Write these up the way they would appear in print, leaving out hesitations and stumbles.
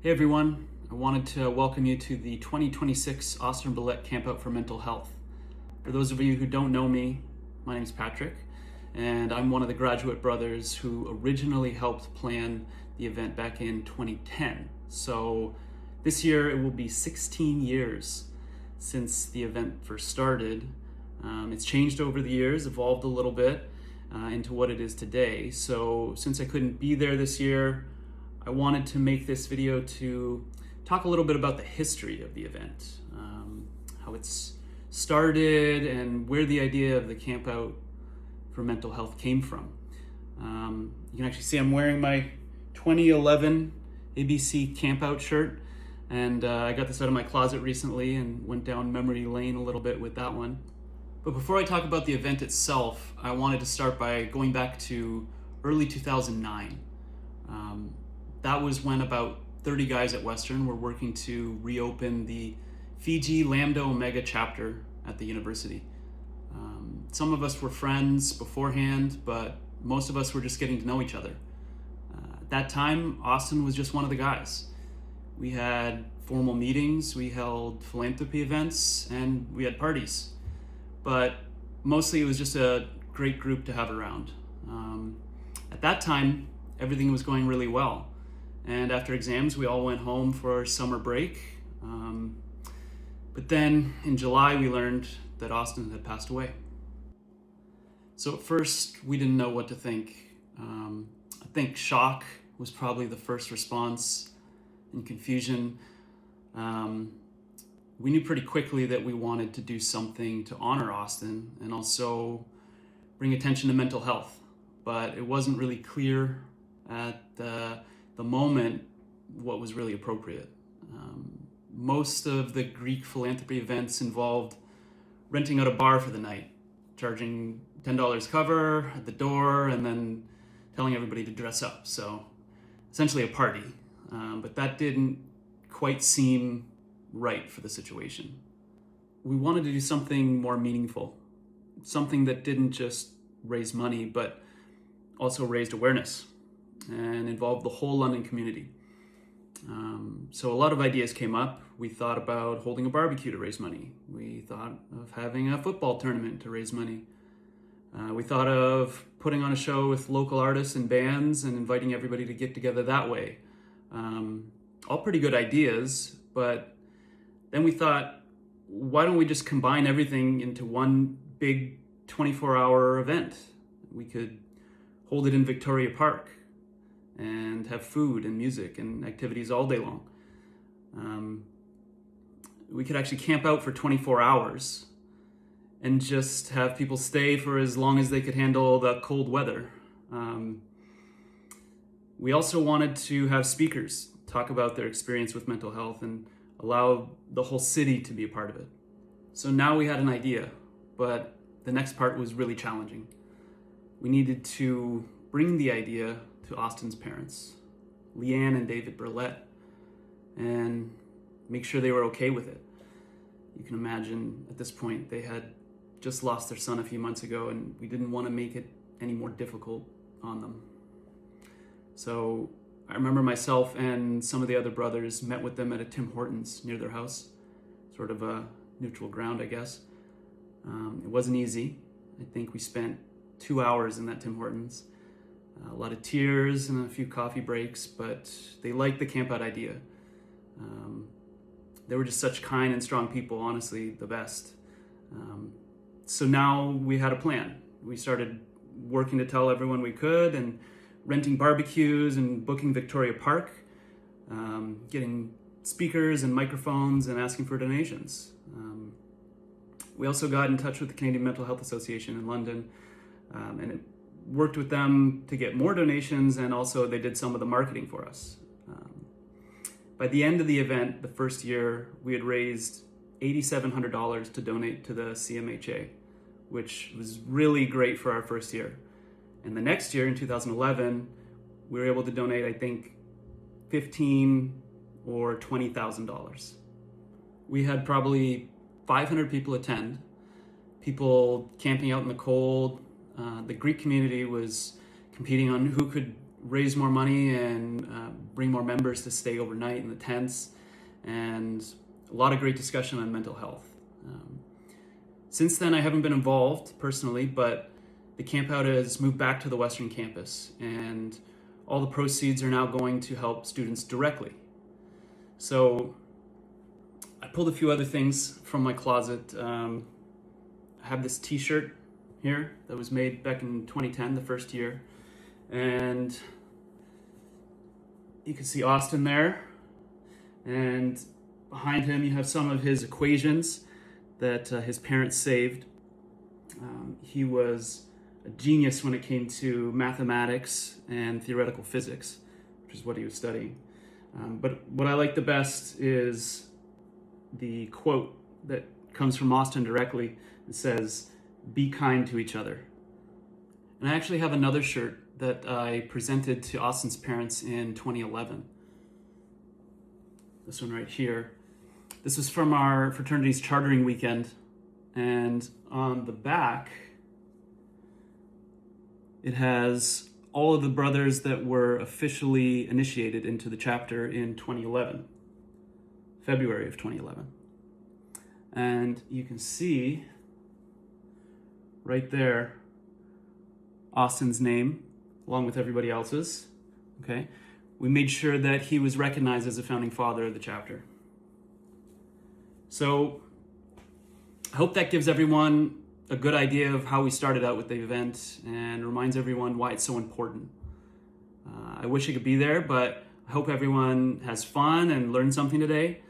Hey everyone, I wanted to welcome you to the 2026 Austen Berlet Campout for Mental Health. For those of you who don't know me, my name is Patrick, and I'm one of the graduate brothers who originally helped plan the event back in 2010. So this year it will be 16 years since the event first started. It's changed over the years, evolved a little bit into what it is today. So since I couldn't be there this year, I wanted to make this video to talk a little bit about the history of the event, how it's started and where the idea of the campout for mental health came from. You can actually see I'm wearing my 2011 ABC campout shirt, and I got this out of my closet recently and went down memory lane a little bit with that one. But before I talk about the event itself, I wanted to start by going back to early 2009. That was when about 30 guys at Western were working to reopen the Fiji Lambda Omega chapter at the university. Some of us were friends beforehand, but most of us were just getting to know each other. At that time, Austen was just one of the guys. We had formal meetings, we held philanthropy events, and we had parties. But mostly it was just a great group to have around. At that time, everything was going really well. And after exams, we all went home for summer break. But then in July, we learned that Austen had passed away. So at first, we didn't know what to think. I think shock was probably the first response, and confusion. We knew pretty quickly that we wanted to do something to honor Austen and also bring attention to mental health. But it wasn't really clear at the moment what was really appropriate. Most of the Greek philanthropy events involved renting out a bar for the night, charging $10 cover at the door, and then telling everybody to dress up. So essentially a party. But that didn't quite seem right for the situation. We wanted to do something more meaningful, something that didn't just raise money, but also raised awareness and involved the whole London community. So a lot of ideas came up. We thought about holding a barbecue to raise money. We thought of having a football tournament to raise money. We thought of putting on a show with local artists and bands and inviting everybody to get together that way. All pretty good ideas, but then we thought, why don't we just combine everything into one big 24-hour event? We could hold it in Victoria Park and have food and music and activities all day long. We could actually camp out for 24 hours and just have people stay for as long as they could handle the cold weather. We also wanted to have speakers talk about their experience with mental health and allow the whole city to be a part of it. So now we had an idea, but the next part was really challenging. We needed to bring the idea to Austen's parents, Leanne and David Berlet, and make sure they were okay with it. You can imagine at this point they had just lost their son a few months ago, and we didn't want to make it any more difficult on them. So I remember myself and some of the other brothers met with them at a Tim Hortons near their house, sort of a neutral ground, I guess. It wasn't easy. I think we spent 2 hours in that Tim Hortons. A lot of tears and a few coffee breaks, but they liked the campout idea. They were just such kind and strong people, honestly, the best. So now we had a plan. We started working to tell everyone we could and renting barbecues and booking Victoria Park, getting speakers and microphones and asking for donations. We also got in touch with the Canadian Mental Health Association in London, and it worked with them to get more donations, and also they did some of the marketing for us. By the end of the event, the first year, we had raised $8,700 to donate to the CMHA, which was really great for our first year. And the next year, in 2011, we were able to donate, I think, $15,000 or $20,000. We had probably 500 people attend, people camping out in the cold. The Greek community was competing on who could raise more money and bring more members to stay overnight in the tents, and a lot of great discussion on mental health. Since then, I haven't been involved personally, but the campout has moved back to the Western campus, and all the proceeds are now going to help students directly. So I pulled a few other things from my closet. I have this t-shirt here that was made back in 2010, the first year. And you can see Austen there. And behind him, you have some of his equations that his parents saved. He was a genius when it came to mathematics and theoretical physics, which is what he was studying. But what I like the best is the quote that comes from Austen directly. It says, "Be kind to each other." And I actually have another shirt that I presented to Austen's parents in 2011. This one right here. This was from our fraternity's chartering weekend. And on the back, it has all of the brothers that were officially initiated into the chapter in 2011, February of 2011. And you can see right there Austen's name, along with everybody else's. Okay, we made sure that he was recognized as a founding father of the chapter. So I hope that gives everyone a good idea of how we started out with the event and reminds everyone why it's so important. I wish I could be there, but I hope everyone has fun and learned something today.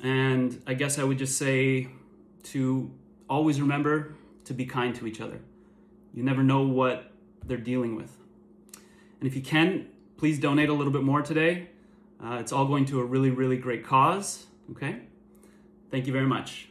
And I guess I would just say to always remember to be kind to each other. You never know what they're dealing with. And if you can, please donate a little bit more today. It's all going to a really, really great cause. Okay? Thank you very much.